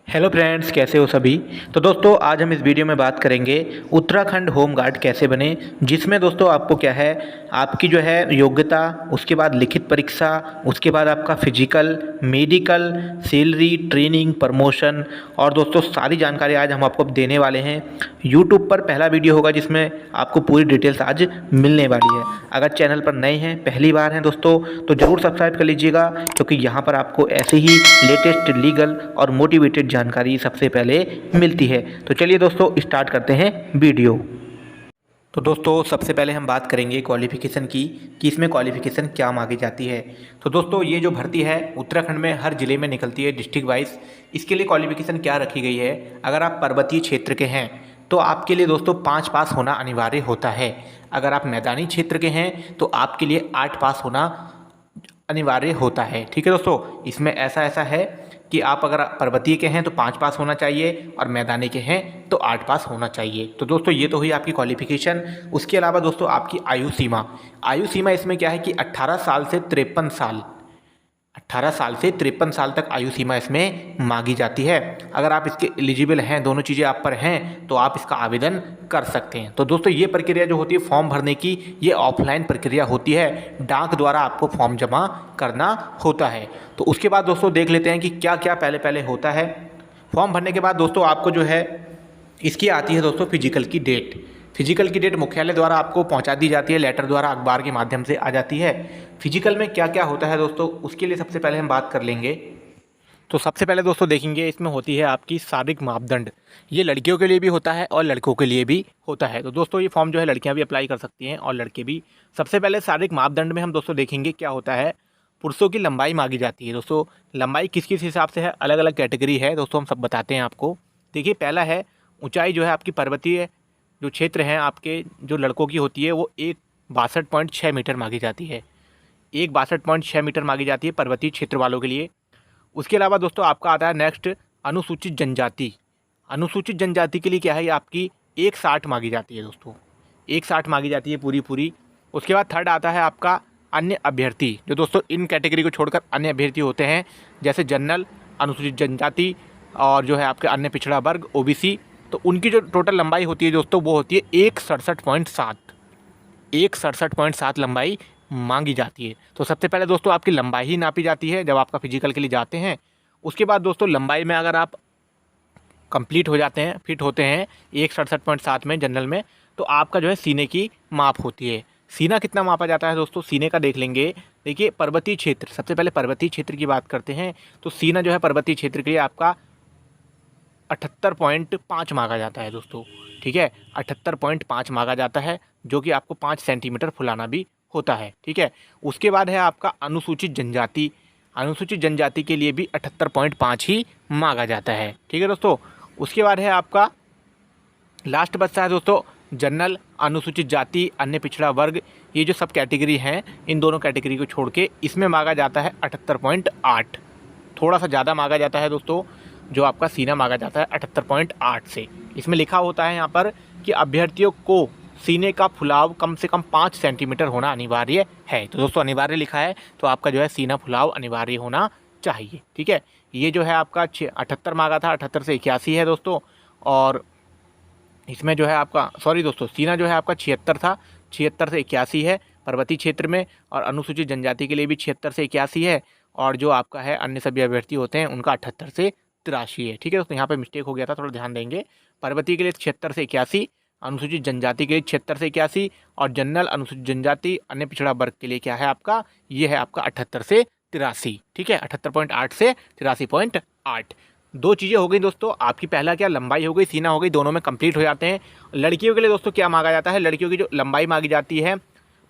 Hello friends, कैसे हो सभी। तो दोस्तों आज हम इस वीडियो में बात करेंगे उत्तराखंड होम गार्ड कैसे बने, जिसमें दोस्तों आपको क्या है, आपकी जो है योग्यता, उसके बाद लिखित परीक्षा, उसके बाद आपका physical, medical, salary, training, promotion और दोस्तों सारी जानकारी आज हम आपको देने वाले हैं। यूट्यूब पर पहला वीडियो होगा जिसमें आपको पूरी डिटेल्स आज मिलने वाली है। अगर चैनल पर नए हैं, पहली बार हैं दोस्तों, तो ज़रूर सब्सक्राइब कर लीजिएगा, क्योंकि यहाँ पर आपको ऐसे ही लेटेस्ट लीगल और मोटिवेटेड जानकारी सबसे पहले मिलती है। तो चलिए दोस्तों स्टार्ट करते हैं वीडियो। तो दोस्तों सबसे पहले हम बात करेंगे क्वालिफ़िकेशन की, कि इसमें क्वालिफ़िकेशन क्या मांगी जाती है। तो दोस्तों ये जो भर्ती है उत्तराखंड में हर ज़िले में निकलती है डिस्ट्रिक्ट वाइज। इसके लिए क्वालिफ़िकेशन क्या रखी गई है, अगर आप पर्वतीय क्षेत्र के हैं तो आपके लिए दोस्तों 5 पास होना अनिवार्य होता है। अगर आप मैदानी क्षेत्र के हैं तो आपके लिए 8 पास होना अनिवार्य होता है। ठीक है दोस्तों, इसमें ऐसा है कि आप अगर पर्वतीय के हैं तो 5 पास होना चाहिए और मैदानी के हैं तो 8 पास होना चाहिए। तो दोस्तों ये तो हुई आपकी क्वालिफिकेशन। उसके अलावा दोस्तों आपकी आयु सीमा इसमें क्या है कि 18 साल से 53 साल, 18 साल से 53 साल तक आयु सीमा इसमें मांगी जाती है। अगर आप इसके एलिजिबल हैं, दोनों चीज़ें आप पर हैं, तो आप इसका आवेदन कर सकते हैं। तो दोस्तों ये प्रक्रिया जो होती है फॉर्म भरने की, ये ऑफलाइन प्रक्रिया होती है, डाक द्वारा आपको फॉर्म जमा करना होता है। तो उसके बाद दोस्तों देख लेते हैं कि क्या क्या पहले पहले होता है। फॉर्म भरने के बाद दोस्तों आपको जो है इसकी आती है दोस्तों फिजिकल की डेट। फिजिकल की डेट मुख्यालय द्वारा आपको पहुंचा दी जाती है, लेटर द्वारा अखबार के माध्यम से आ जाती है। फिजिकल में क्या क्या होता है दोस्तों, उसके लिए सबसे पहले हम बात कर लेंगे। तो सबसे पहले दोस्तों देखेंगे इसमें होती है आपकी शारीरिक मापदंड। ये लड़कियों के लिए भी होता है और लड़कों के लिए भी होता है। तो दोस्तों ये फॉर्म जो है लड़कियां भी अप्लाई कर सकती हैं और लड़के भी। सबसे पहले शारीरिक मापदंड में हम दोस्तों देखेंगे क्या होता है। पुरुषों की लंबाई मांगी जाती है। दोस्तों लंबाई किस किस हिसाब से है, अलग अलग कैटेगरी है दोस्तों, हम सब बताते हैं आपको। देखिए पहला है ऊंचाई, जो है आपकी पर्वतीय जो क्षेत्र हैं आपके, जो लड़कों की होती है वो 162.6 मीटर मांगी जाती है। 162.6 मीटर मांगी जाती है पर्वतीय क्षेत्र वालों के लिए। उसके अलावा दोस्तों आपका आता है नेक्स्ट अनुसूचित जनजाति। अनुसूचित जनजाति के लिए क्या है, ये आपकी 160 मांगी जाती है दोस्तों, 160 मांगी जाती है पूरी पूरी। उसके बाद थर्ड आता है आपका अन्य अभ्यर्थी, जो दोस्तों इन कैटेगरी को छोड़कर अन्य अभ्यर्थी होते हैं, जैसे जनरल, अनुसूचित जनजाति और जो है आपके अन्य पिछड़ा वर्ग ओबीसी। तो उनकी जो टोटल लंबाई होती है दोस्तों वो होती है 167.7, 167.7 लंबाई मांगी जाती है। तो सबसे पहले दोस्तों आपकी लंबाई ही नापी जाती है जब आपका फिजिकल के लिए जाते हैं। उसके बाद दोस्तों लंबाई में अगर आप कंप्लीट हो जाते हैं, फिट होते हैं 167.7 में जनरल में, तो आपका जो है सीने की माप होती है। सीना कितना मापा जाता है दोस्तों, सीने का देख लेंगे। देखिए पर्वतीय क्षेत्र, सबसे पहले पर्वतीय क्षेत्र की बात करते हैं, तो सीना जो है पर्वतीय क्षेत्र के लिए आपका 78.5 मांगा जाता है दोस्तों। ठीक है, 78.5 मांगा जाता है, जो कि आपको 5 सेंटीमीटर फुलाना भी होता है। ठीक है, उसके बाद है आपका अनुसूचित जनजाति। अनुसूचित जनजाति के लिए भी 78.5 ही मांगा जाता है। ठीक है दोस्तों, उसके बाद है आपका लास्ट बचता है दोस्तों जनरल, अनुसूचित जाति, अन्य पिछड़ा वर्ग। ये जो सब कैटेगरी हैं, इन दोनों कैटेगरी को छोड़ के इसमें मांगा जाता है 78.8, थोड़ा सा ज़्यादा मांगा जाता है दोस्तों। जो आपका सीना मांगा जाता है 78.8 से। इसमें लिखा होता है यहाँ पर कि अभ्यर्थियों को सीने का फुलाव कम से कम 5 सेंटीमीटर होना अनिवार्य है। तो दोस्तों अनिवार्य लिखा है, तो आपका जो है सीना फुलाव अनिवार्य होना चाहिए। ठीक है, ये जो है आपका 78 मांगा था, 78 से 81 है दोस्तों। और इसमें जो है आपका सॉरी दोस्तों, सीना जो है आपका 76 था, 76 से 81 है पर्वतीय क्षेत्र में। और अनुसूचित जनजाति के लिए भी 76 से 81 है। और जो आपका है अन्य सभी अभ्यर्थी होते हैं उनका 78 से 83 है। ठीक है दोस्तों, यहाँ पे मिस्टेक हो गया था, थोड़ा ध्यान देंगे। पर्वतीय के लिए 76 से 81, अनुसूचित जनजाति के लिए 76 से 81 और जनरल, अनुसूचित जनजाति, अन्य पिछड़ा वर्ग के लिए क्या है आपका, ये है आपका 78 से 83। ठीक है, 78.8 से 83.8। दो चीज़ें हो गई दोस्तों आपकी, पहला क्या लंबाई हो गई, सीना हो गई, दोनों में कंप्लीट हो जाते हैं। लड़कियों के लिए दोस्तों क्या मांगा जाता है, लड़कियों की जो लंबाई मांगी जाती है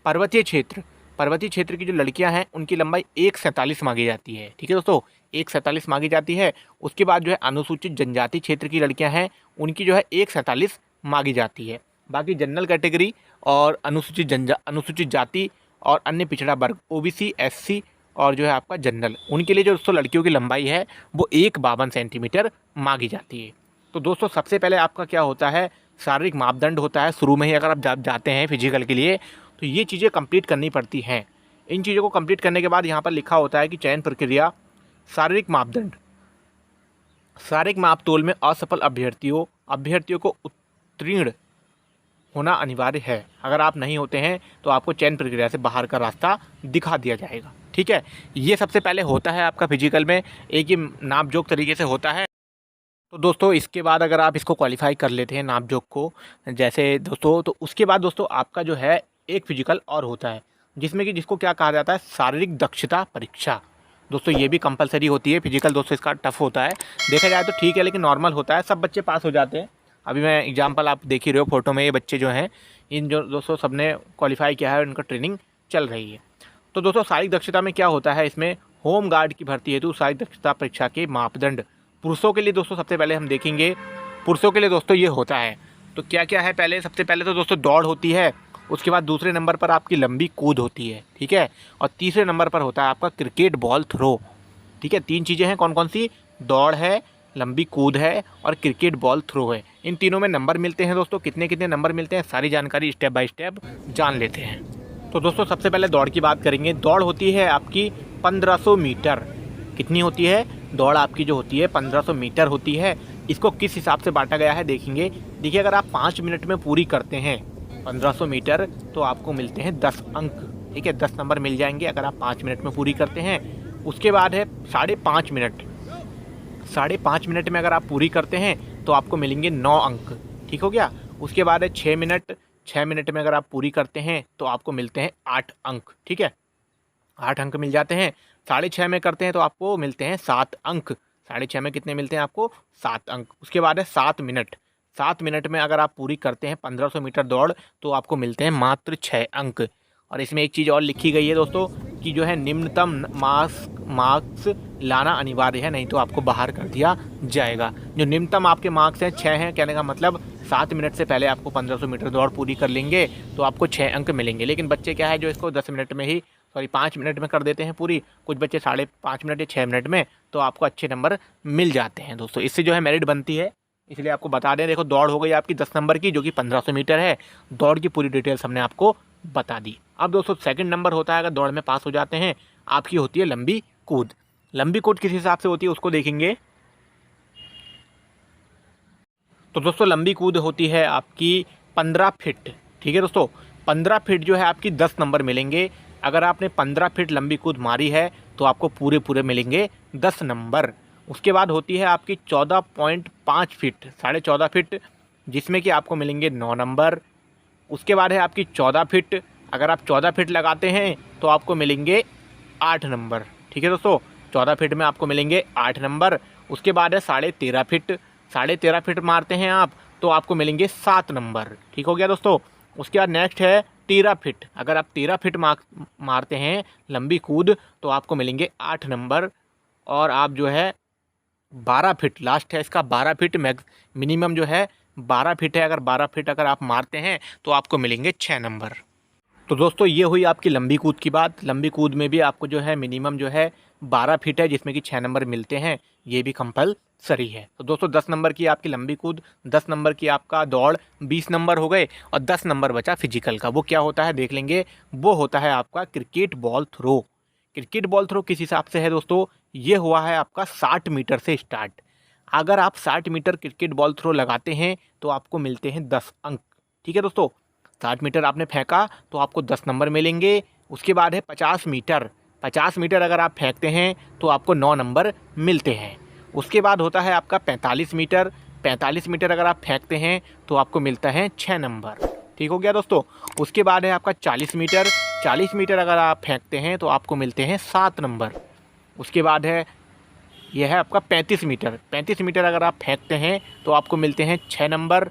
पर्वतीय क्षेत्र, पर्वतीय क्षेत्र की जो लड़कियां हैं उनकी लंबाई 147 मांगी जाती है। ठीक है दोस्तों, 147 मांगी जाती है। उसके बाद जो है अनुसूचित जनजाति क्षेत्र की लड़कियां हैं उनकी जो है 147 मांगी जाती है। बाकी जनरल कैटेगरी और अनुसूचित जाति और अन्य पिछड़ा वर्ग ओबीसी, एससी और जो है आपका जनरल, उनके लिए जो दोस्तों लड़कियों की लंबाई है वो 152 सेंटीमीटर मांगी जाती है। तो दोस्तों सबसे पहले आपका क्या होता है, शारीरिक मापदंड होता है। शुरू में ही अगर आप जाते हैं फिजिकल के लिए तो ये चीज़ें कंप्लीट करनी पड़ती हैं। इन चीज़ों को कंप्लीट करने के बाद यहाँ पर लिखा होता है कि चयन प्रक्रिया, शारीरिक मापदंड। शारीरिक मापतोल में असफल अभ्यर्थियों को उत्तीर्ण होना अनिवार्य है। अगर आप नहीं होते हैं तो आपको चयन प्रक्रिया से बाहर का रास्ता दिखा दिया जाएगा। ठीक है, ये सबसे पहले होता है आपका फिजिकल में, एक ही नापजोक तरीके से होता है। तो दोस्तों इसके बाद अगर आप इसको क्वालिफाई कर लेते हैं नापजोक को, जैसे दोस्तों, तो उसके बाद दोस्तों आपका जो है एक फिजिकल और होता है, जिसको क्या कहा जाता है, शारीरिक दक्षता परीक्षा। दोस्तों ये भी कंपलसरी होती है फिजिकल। दोस्तों इसका टफ होता है, देखा जाए तो ठीक है, लेकिन नॉर्मल होता है, सब बच्चे पास हो जाते हैं। अभी मैं एग्जाम्पल आप देख ही रहे हो फोटो में, ये बच्चे जो हैं, इन जो दोस्तों सबने क्वालिफाई किया है, उनका ट्रेनिंग चल रही है। तो दोस्तों शारीरिक दक्षता में क्या होता है, इसमें होम गार्ड की भर्ती हेतु शारीरिक दक्षता परीक्षा के मापदंड पुरुषों के लिए दोस्तों सबसे पहले हम देखेंगे। पुरुषों के लिए दोस्तों ये होता है, तो क्या क्या है, सबसे पहले तो दोस्तों दौड़ होती है, उसके बाद दूसरे नंबर पर आपकी लंबी कूद होती है, ठीक है, और तीसरे नंबर पर होता है आपका क्रिकेट बॉल थ्रो। ठीक है, 3 चीज़ें हैं, कौन कौन सी, दौड़ है, लंबी कूद है और क्रिकेट बॉल थ्रो है। इन तीनों में नंबर मिलते हैं दोस्तों, कितने कितने नंबर मिलते हैं, सारी जानकारी स्टेप बाय स्टेप जान लेते हैं। तो दोस्तों सबसे पहले दौड़ की बात करेंगे। दौड़ होती है आपकी 1500 मीटर। कितनी होती है दौड़ आपकी, जो होती है 1500 मीटर होती है। इसको किस हिसाब से बांटा गया है देखेंगे। देखिए, अगर आप 5 मिनट में पूरी करते हैं 1500 मीटर तो आपको मिलते हैं 10 अंक। ठीक है, 10 नंबर मिल जाएंगे अगर आप 5 मिनट में पूरी करते हैं। उसके बाद है 5.5 मिनट। 5.5 मिनट में अगर आप पूरी करते हैं तो आपको मिलेंगे 9 अंक। ठीक हो गया। उसके बाद है 6 मिनट। 6 मिनट में अगर आप पूरी करते हैं तो आपको मिलते हैं 8 अंक। ठीक है, 8 अंक मिल जाते हैं। 6.5 में करते हैं तो आपको मिलते हैं 7 अंक। 6.5 में कितने मिलते हैं आपको, 7 अंक। उसके बाद है 7 मिनट। 7 मिनट में अगर आप पूरी करते हैं 1500 मीटर दौड़ तो आपको मिलते हैं मात्र 6 अंक। और इसमें एक चीज़ और लिखी गई है दोस्तों कि जो है निम्नतम मार्क्स लाना अनिवार्य है, नहीं तो आपको बाहर कर दिया जाएगा। जो निम्नतम आपके मार्क्स हैं 6 हैं, कहने का मतलब 7 मिनट से पहले आपको 1500 मीटर दौड़ पूरी कर लेंगे तो आपको 6 अंक मिलेंगे। लेकिन बच्चे क्या है जो इसको 10 मिनट में ही 5 मिनट में कर देते हैं पूरी, कुछ बच्चे 5.5 मिनट या 6 मिनट में, तो आपको अच्छे नंबर मिल जाते हैं दोस्तों। इससे जो है मेरिट बनती है, इसलिए आपको बता दें। देखो, दौड़ हो गई आपकी 10 नंबर की, जो कि 1500 मीटर है। दौड़ की पूरी डिटेल्स हमने आपको बता दी। अब दोस्तों सेकंड नंबर होता है, अगर दौड़ में पास हो जाते हैं, आपकी होती है लंबी कूद। लंबी कूद किस हिसाब से होती है उसको देखेंगे। तो दोस्तों लंबी कूद होती है आपकी 15 फीट। ठीक है दोस्तों, 15 फीट जो है आपकी 10 नंबर मिलेंगे। अगर आपने 15 फीट लंबी कूद मारी है तो आपको पूरे मिलेंगे 10 नंबर। उसके बाद होती है आपकी 14.5 फीट, 14.5 फीट, जिसमें कि आपको मिलेंगे 9 नंबर। उसके बाद है आपकी 14 फीट। अगर आप 14 फीट लगाते हैं तो आपको मिलेंगे 8 नंबर। ठीक है दोस्तों, 14 फीट में आपको मिलेंगे 8 नंबर। उसके बाद है 13.5 फीट। 13.5 फीट मारते हैं आप तो आपको मिलेंगे 7 नंबर। ठीक हो गया दोस्तों। उसके बाद नेक्स्ट है 13 फीट। अगर आप 13 फीट मारते हैं लंबी कूद तो आपको मिलेंगे 8 नंबर। और आप जो है 12 फीट, लास्ट है इसका 12 फीट, मिनिमम जो है 12 फीट है। अगर 12 फीट अगर आप मारते हैं तो आपको मिलेंगे 6 नंबर। तो दोस्तों ये हुई आपकी लंबी कूद की बात। लंबी कूद में भी आपको जो है मिनिमम जो है 12 फीट है, जिसमें कि 6 नंबर मिलते हैं, ये भी कंपलसरी है। तो दोस्तों 10 नंबर की आपकी लंबी कूद, 10 नंबर की आपका दौड़, 20 नंबर हो गए और 10 नंबर बचा फिजिकल का। वो क्या होता है देख लेंगे। वो होता है आपका cricket ball throw. Cricket ball throw किस हिसाब से है दोस्तों, ये हुआ है आपका 60 मीटर से स्टार्ट। अगर आप 60 मीटर क्रिकेट बॉल थ्रो लगाते हैं तो आपको मिलते हैं 10 अंक। ठीक है दोस्तों, 60 मीटर आपने फेंका तो आपको 10 नंबर मिलेंगे। उसके बाद है 50 मीटर। 50 मीटर अगर आप फेंकते हैं तो आपको 9 नंबर मिलते हैं। उसके बाद होता है आपका 45 मीटर। 45 मीटर अगर आप फेंकते हैं तो आपको मिलता है 6 नंबर। ठीक हो गया दोस्तों। उसके बाद है आपका 40 मीटर। 40 मीटर अगर आप फेंकते हैं तो आपको मिलते हैं 7 नंबर। उसके बाद है यह है आपका 35 मीटर। 35 मीटर अगर आप फेंकते हैं तो आपको मिलते हैं 6 नंबर।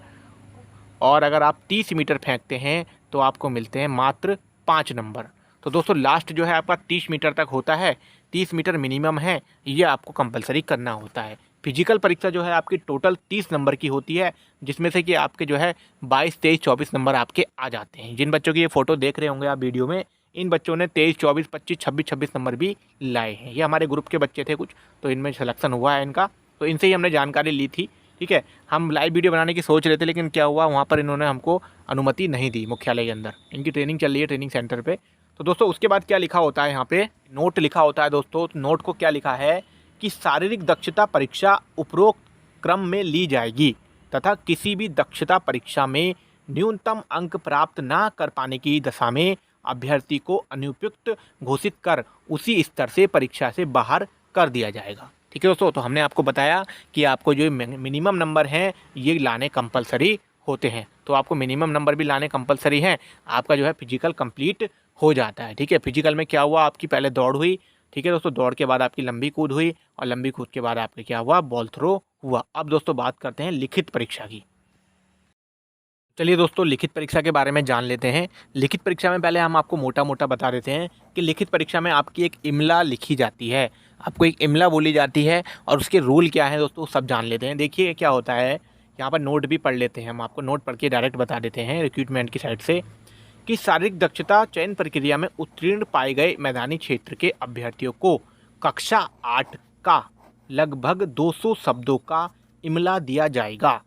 और अगर आप 30 मीटर फेंकते हैं तो आपको मिलते हैं मात्र 5 नंबर। तो दोस्तों लास्ट जो है आपका 30 मीटर तक होता है। 30 मीटर मिनिमम है, ये आपको कंपलसरी करना होता है। फिजिकल परीक्षा जो है आपकी टोटल 30 नंबर की होती है, जिसमें से कि आपके जो है 22, 23, 24 नंबर आपके आ जाते हैं। जिन बच्चों की ये फ़ोटो देख रहे होंगे आप वीडियो में, इन बच्चों ने 23, 24, 25, 26 नंबर भी लाए हैं। ये हमारे ग्रुप के बच्चे थे कुछ, तो इनमें सिलेक्शन हुआ है इनका, तो इनसे ही हमने जानकारी ली थी। ठीक है, हम लाइव वीडियो बनाने की सोच रहे थे, लेकिन क्या हुआ वहाँ पर इन्होंने हमको अनुमति नहीं दी मुख्यालय के अंदर। इनकी ट्रेनिंग चल रही है ट्रेनिंग सेंटर पे। तो दोस्तों उसके बाद क्या लिखा होता है, यहाँ पे नोट लिखा होता है दोस्तों। नोट को क्या लिखा है कि शारीरिक दक्षता परीक्षा उपरोक्त क्रम में ली जाएगी तथा किसी भी दक्षता परीक्षा में न्यूनतम अंक प्राप्त न कर पाने की दशा में अभ्यर्थी को अनुपयुक्त घोषित कर उसी स्तर से परीक्षा से बाहर कर दिया जाएगा। ठीक है दोस्तों, तो हमने आपको बताया कि आपको जो मिनिमम नंबर हैं ये लाने कंपलसरी होते हैं, तो आपको मिनिमम नंबर भी लाने कंपलसरी हैं। आपका जो है फिजिकल कंप्लीट हो जाता है। ठीक है, फिजिकल में क्या हुआ, आपकी पहले दौड़ हुई। ठीक है दोस्तों, दौड़ के बाद आपकी लंबी कूद हुई और लंबी कूद के बाद आपके क्या हुआ, बॉल थ्रो हुआ। अब दोस्तों बात करते हैं लिखित परीक्षा की। चलिए दोस्तों, लिखित परीक्षा के बारे में जान लेते हैं। लिखित परीक्षा में पहले हम आपको मोटा मोटा बता देते हैं कि लिखित परीक्षा में आपकी एक इमला लिखी जाती है, आपको एक इमला बोली जाती है और उसके रूल क्या है दोस्तों सब जान लेते हैं। देखिए क्या होता है, यहाँ पर नोट भी पढ़ लेते हैं, हम आपको नोट पढ़ के डायरेक्ट बता देते हैं रिक्रूटमेंट की साइड से कि शारीरिक दक्षता चयन प्रक्रिया में उत्तीर्ण पाए गए मैदानी क्षेत्र के अभ्यर्थियों को कक्षा 8 का लगभग 200 शब्दों का इमला दिया जाएगा।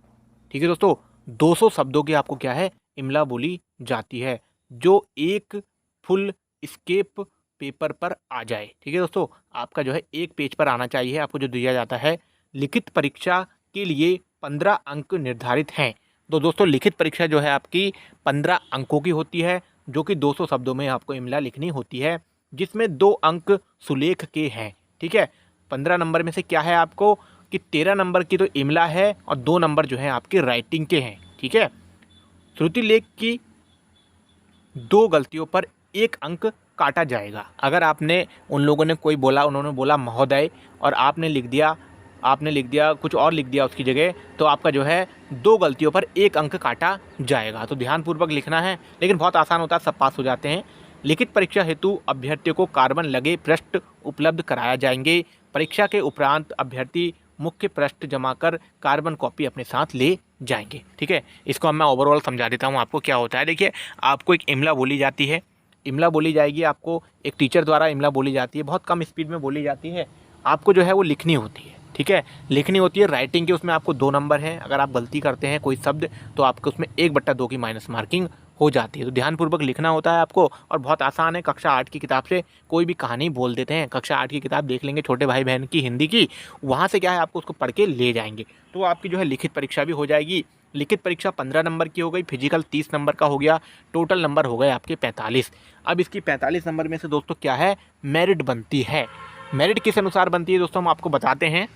ठीक है दोस्तों, 200 शब्दों की आपको क्या है, इमला बोली जाती है, जो एक फुल स्केप पेपर पर आ जाए। ठीक है दोस्तों, आपका जो है एक पेज पर आना चाहिए आपको जो दिया जाता है। लिखित परीक्षा के लिए 15 अंक निर्धारित हैं। तो दोस्तों लिखित परीक्षा जो है आपकी 15 अंकों की होती है, जो कि 200 शब्दों में आपको इमला लिखनी होती है, जिसमें 2 अंक सुलेख के हैं। ठीक है, 15 नंबर में से क्या है आपको कि 13 नंबर की तो इमला है और 2 नंबर जो है आपके राइटिंग के हैं। ठीक है, श्रुति लेख की 2 गलतियों पर 1 अंक काटा जाएगा। अगर आपने उन लोगों ने कोई बोला, उन्होंने बोला महोदय और आपने लिख दिया कुछ और लिख दिया उसकी जगह, तो आपका जो है 2 गलतियों पर 1 अंक काटा जाएगा। तो ध्यानपूर्वक लिखना है, लेकिन बहुत आसान होता है, सब पास हो जाते हैं। लिखित परीक्षा हेतु अभ्यर्थियों को कार्बन लगे पृष्ठ उपलब्ध कराया जाएंगे। परीक्षा के उपरांत अभ्यर्थी मुख्य पृष्ठ जमा कर कार्बन कॉपी अपने साथ ले जाएंगे। ठीक है, इसको अब मैं ओवरऑल समझा देता हूँ आपको क्या होता है। देखिए, आपको एक इमला बोली जाती है, इमला बोली जाएगी आपको, एक टीचर द्वारा इमला बोली जाती है, बहुत कम स्पीड में बोली जाती है, आपको जो है वो लिखनी होती है। ठीक है, लिखनी होती है राइटिंग के, उसमें आपको 2 नंबर हैं। अगर आप गलती करते हैं कोई शब्द तो आपको उसमें 1/2 की माइनस मार्किंग हो जाती है। तो ध्यानपूर्वक लिखना होता है आपको, और बहुत आसान है। कक्षा 8 की किताब से कोई भी कहानी बोल देते हैं, कक्षा 8 की किताब देख लेंगे छोटे भाई बहन की हिंदी की, वहाँ से क्या है आपको उसको पढ़ के ले जाएंगे, तो आपकी जो है लिखित परीक्षा भी हो जाएगी। लिखित परीक्षा 15 नंबर की हो गई, फिजिकल 30 नंबर का हो गया, टोटल नंबर हो गए आपके 45। अब इसकी 45 नंबर में से दोस्तों क्या है, मेरिट बनती है। मेरिट किस अनुसार बनती है दोस्तों हम आपको बताते हैं।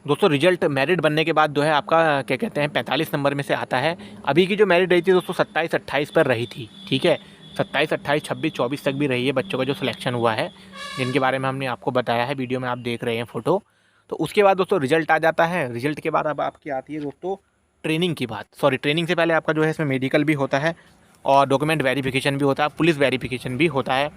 दोस्तों रिजल्ट मेरिट बनने के बाद जो है आपका क्या कहते हैं 45 नंबर में से आता है। अभी की जो मेरिट रही थी दोस्तों 27-28 पर रही थी। ठीक है, 27, 28, 26, 24 तक भी रही है बच्चों का जो सिलेक्शन हुआ है, जिनके बारे में हमने आपको बताया है, वीडियो में आप देख रहे हैं फ़ोटो। तो उसके बाद दोस्तों रिजल्ट आ जाता है। रिजल्ट के बाद अब आपकी आती है दोस्तों ट्रेनिंग की बात। सॉरी, ट्रेनिंग से पहले आपका जो है इसमें मेडिकल भी होता है और डॉक्यूमेंट वेरिफिकेशन भी होता है, पुलिस वेरिफिकेशन भी होता है।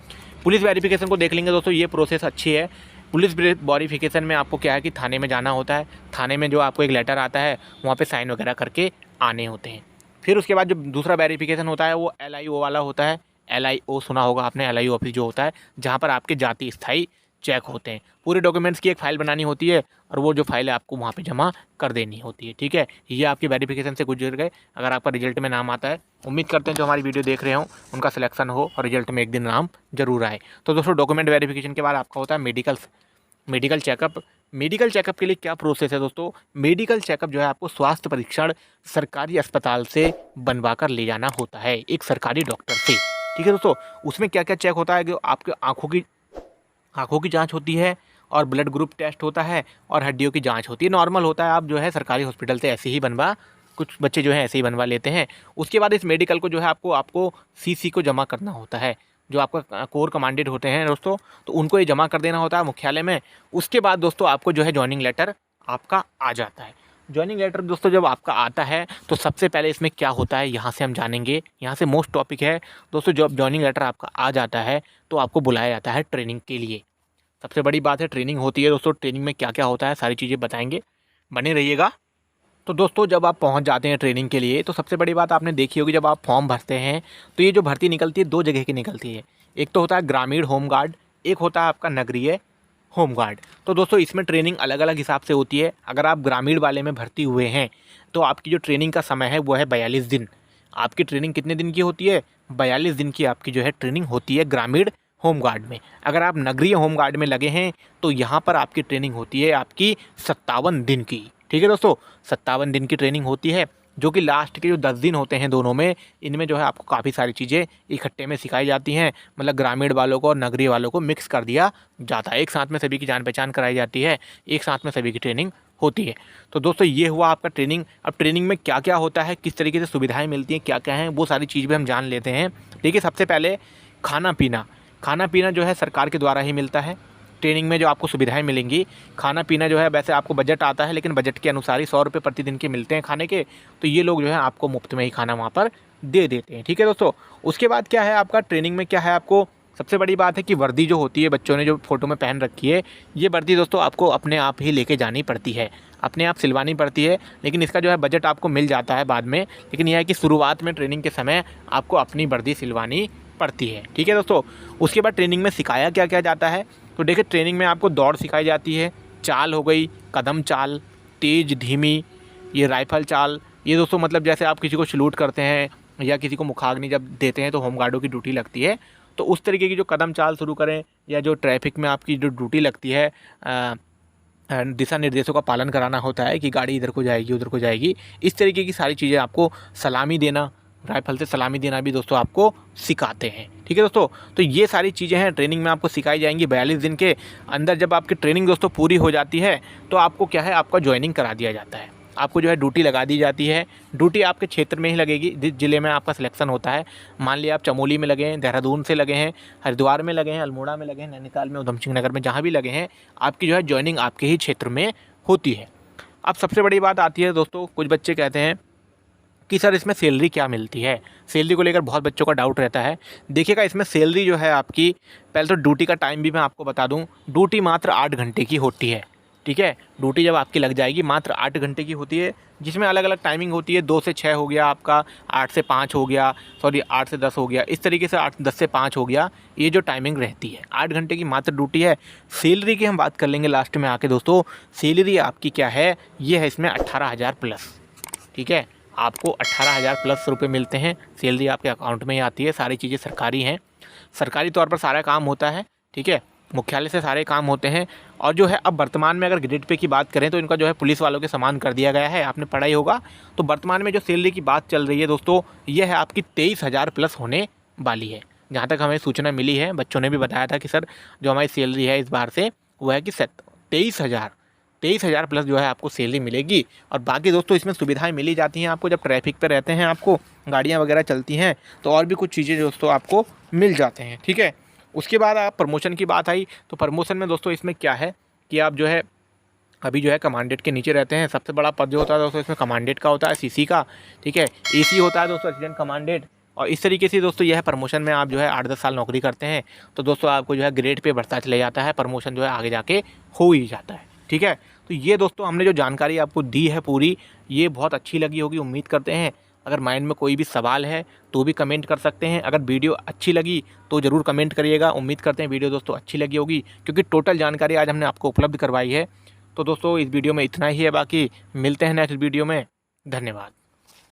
पुलिस वेरिफिकेशन को देख लेंगे दोस्तों, ये प्रोसेस अच्छी है। पुलिस वेरिफिकेशन में आपको क्या है कि थाने में जाना होता है, थाने में जो आपको एक लेटर आता है वहाँ पे साइन वगैरह करके आने होते हैं। फिर उसके बाद जो दूसरा वेरिफिकेशन होता है वो LIO वाला होता है। LIO सुना होगा आपने, LIO ऑफिस जो होता है जहाँ पर आपके जाति स्थायी चेक होते हैं। पूरे डॉक्यूमेंट्स की एक फ़ाइल बनानी होती है और वो जो फाइल है आपको वहाँ पे जमा कर देनी होती है। ठीक है, ये आपकी वेरिफिकेशन से गुजर गए। अगर आपका रिजल्ट में नाम आता है, उम्मीद करते हैं जो हमारी वीडियो देख रहे हो उनका सिलेक्शन हो और रिजल्ट में एक दिन नाम जरूर आए। तो दोस्तों डॉक्यूमेंट वेरिफिकेशन के बाद आपका होता है मेडिकल चेकअप। मेडिकल चेकअप के लिए क्या प्रोसेस है दोस्तों, मेडिकल चेकअप जो है आपको स्वास्थ्य परीक्षण सरकारी अस्पताल से बनवा कर ले जाना होता है, एक सरकारी डॉक्टर से। ठीक है दोस्तों, उसमें क्या क्या चेक होता है कि आपके आँखों की जांच होती है और ब्लड ग्रुप टेस्ट होता है और हड्डियों की जांच होती है। नॉर्मल होता है, आप जो है सरकारी हॉस्पिटल से ऐसे ही बनवा, कुछ बच्चे जो है ऐसे ही बनवा लेते हैं। उसके बाद इस मेडिकल को जो है आपको CC को जमा करना होता है, जो आपका कोर कमांडेड होते हैं दोस्तों, तो उनको ये जमा कर देना होता है मुख्यालय में। उसके बाद दोस्तों आपको जो है जॉइनिंग लेटर आपका आ जाता है। जॉइनिंग लेटर दोस्तों जब आपका आता है तो सबसे पहले इसमें क्या होता है यहाँ से हम जानेंगे। यहाँ से मोस्ट टॉपिक है दोस्तों, जब जॉइनिंग लेटर आपका आ जाता है तो आपको बुलाया जाता है ट्रेनिंग के लिए। सबसे बड़ी बात है ट्रेनिंग होती है दोस्तों, ट्रेनिंग में क्या क्या होता है सारी चीज़ें बताएंगे, बने रहिएगा। तो दोस्तों जब आप पहुंच जाते हैं ट्रेनिंग के लिए तो सबसे बड़ी बात आपने देखी होगी, जब आप फॉर्म भरते हैं तो ये जो भर्ती निकलती है 2 जगह की निकलती है। एक तो होता है ग्रामीण होमगार्ड, एक होता है आपका नगरीय होमगार्ड। तो दोस्तों इसमें ट्रेनिंग अलग अलग हिसाब से होती है। अगर आप ग्रामीण वाले में भर्ती हुए हैं तो आपकी जो ट्रेनिंग का समय है वो है 42 दिन। आपकी ट्रेनिंग कितने दिन की होती है, 42 दिन की आपकी जो है ट्रेनिंग होती है ग्रामीण होमगार्ड में। अगर आप नगरीय होमगार्ड में लगे हैं तो यहाँ पर आपकी ट्रेनिंग होती है आपकी 57 दिन की। ठीक है दोस्तों, 57 दिन की ट्रेनिंग होती है, जो कि लास्ट के जो 10 दिन होते हैं दोनों में, इनमें जो है आपको काफ़ी सारी चीज़ें इकट्ठे में सिखाई जाती हैं। मतलब ग्रामीण वालों को और नगरीय वालों को मिक्स कर दिया जाता है, एक साथ में सभी की जान पहचान कराई जाती है, एक साथ में सभी की ट्रेनिंग होती है। तो दोस्तों ये हुआ आपका ट्रेनिंग। अब ट्रेनिंग में क्या क्या होता है, किस तरीके से सुविधाएँ मिलती हैं, क्या क्या हैं, वो सारी चीज़ भी हम जान लेते हैं। देखिए, सबसे पहले खाना पीना जो है सरकार के द्वारा ही मिलता है। ट्रेनिंग में जो आपको सुविधाएं मिलेंगी, खाना पीना जो है, वैसे आपको बजट आता है, लेकिन बजट के अनुसार ही 100 रुपये प्रतिदिन के मिलते हैं खाने के। तो ये लोग जो है आपको मुफ्त में ही खाना वहाँ पर दे देते हैं। ठीक है दोस्तों, उसके बाद क्या है आपका ट्रेनिंग में क्या है, आपको सबसे बड़ी बात है कि वर्दी जो होती है, बच्चों ने जो फ़ोटो में पहन रखी है, ये वर्दी दोस्तों आपको अपने आप ही लेके जानी पड़ती है, अपने आप सिलवानी पड़ती है। लेकिन इसका जो है बजट आपको मिल जाता है बाद में। लेकिन यह है कि शुरुआत में ट्रेनिंग के समय आपको अपनी वर्दी सिलवानी पड़ती है। ठीक है दोस्तों, उसके बाद ट्रेनिंग में सिखाया क्या क्या जाता है। तो देखिए, ट्रेनिंग में आपको दौड़ सिखाई जाती है, चाल हो गई, कदम चाल, तेज़ धीमी, ये राइफल चाल। ये दोस्तों मतलब जैसे आप किसी को सलूट करते हैं या किसी को मुखाग्नि जब देते हैं तो होमगार्डों की ड्यूटी लगती है, तो उस तरीके की जो कदम चाल शुरू करें, या जो ट्रैफिक में आपकी जो ड्यूटी लगती है, दिशा निर्देशों का पालन कराना होता है कि गाड़ी इधर को जाएगी उधर को जाएगी, इस तरीके की सारी चीज़ें आपको, सलामी देना, राइफल से सलामी देना भी दोस्तों आपको सिखाते हैं। ठीक है दोस्तों, तो ये सारी चीज़ें हैं ट्रेनिंग में आपको सिखाई जाएंगी। 42 दिन के अंदर जब आपकी ट्रेनिंग दोस्तों पूरी हो जाती है, तो आपको क्या है, आपका ज्वाइनिंग करा दिया जाता है, आपको जो है ड्यूटी लगा दी जाती है। ड्यूटी आपके क्षेत्र में ही लगेगी, जिस ज़िले में आपका सिलेक्शन होता है। मान लिया आप चमोली में लगे हैं, देहरादून से लगे हैं, हरिद्वार में लगे हैं, अल्मोड़ा में लगे हैं, नैनीताल में, उधम सिंह नगर में, जहाँ भी लगे हैं, आपकी जो है ज्वाइनिंग आपके ही क्षेत्र में होती है। अब सबसे बड़ी बात आती है दोस्तों, कुछ बच्चे कहते हैं कि सर इसमें सैलरी क्या मिलती है। सैलरी को लेकर बहुत बच्चों का डाउट रहता है। देखिएगा, इसमें सैलरी जो है आपकी, पहले तो ड्यूटी का टाइम भी मैं आपको बता दूं, ड्यूटी मात्र 8 घंटे की होती है। ठीक है, ड्यूटी जब आपकी लग जाएगी मात्र 8 घंटे की होती है, जिसमें अलग अलग टाइमिंग होती है। 2 से 6 हो गया आपका, 8 से 5 हो गया, 8 से 10 हो गया, इस तरीके से 10 से 5 हो गया, ये जो टाइमिंग रहती है। 8 घंटे की मात्र ड्यूटी है। सैलरी की हम बात कर लेंगे लास्ट में आके दोस्तों। सैलरी आपकी क्या है, ये है इसमें 18,000 प्लस। ठीक है, आपको 18,000 प्लस रुपये मिलते हैं। सैलरी आपके अकाउंट में ही आती है। सारी चीज़ें सरकारी हैं, सरकारी तौर पर सारा काम होता है। ठीक है, मुख्यालय से सारे काम होते हैं। और जो है अब वर्तमान में अगर ग्रेड पे की बात करें, तो इनका जो है पुलिस वालों के समान कर दिया गया है। आपने पढ़ा ही होगा। तो वर्तमान में जो सैलरी की बात चल रही है दोस्तों, ये है आपकी 23,000 प्लस होने वाली है। जहाँ तक हमें सूचना मिली है, बच्चों ने भी बताया था कि सर जो हमारी सैलरी है इस बार से, वो है कि 23,000 प्लस जो है आपको सैलरी मिलेगी। और बाकी दोस्तों इसमें सुविधाएं मिली जाती हैं आपको। जब ट्रैफिक पे रहते हैं, आपको गाड़ियां वगैरह चलती हैं, तो और भी कुछ चीज़ें दोस्तों आपको मिल जाते हैं। ठीक है, उसके बाद आप प्रमोशन की बात आई, तो प्रमोशन में दोस्तों इसमें क्या है कि आप जो है अभी जो है कमांडेंट के नीचे रहते हैं। सबसे बड़ा पद जो होता है दोस्तों इसमें कमांडेंट का होता है, सीसी का। ठीक है, एसी होता है दोस्तों, असिस्टेंट कमांडेंट। और इस तरीके से दोस्तों यह प्रमोशन में आप जो है 8-10 साल नौकरी करते हैं, तो दोस्तों आपको जो है ग्रेड पे बढ़ता चले जाता है। प्रमोशन जो है आगे जाके हो ही जाता है। ठीक है, तो ये दोस्तों हमने जो जानकारी आपको दी है पूरी, ये बहुत अच्छी लगी होगी, उम्मीद करते हैं। अगर माइंड में कोई भी सवाल है तो भी कमेंट कर सकते हैं। अगर वीडियो अच्छी लगी तो ज़रूर कमेंट करिएगा। उम्मीद करते हैं वीडियो दोस्तों अच्छी लगी होगी, क्योंकि टोटल जानकारी आज हमने आपको उपलब्ध करवाई है। तो दोस्तों इस वीडियो में इतना ही है, बाकी मिलते हैं नेक्स्ट वीडियो में। धन्यवाद।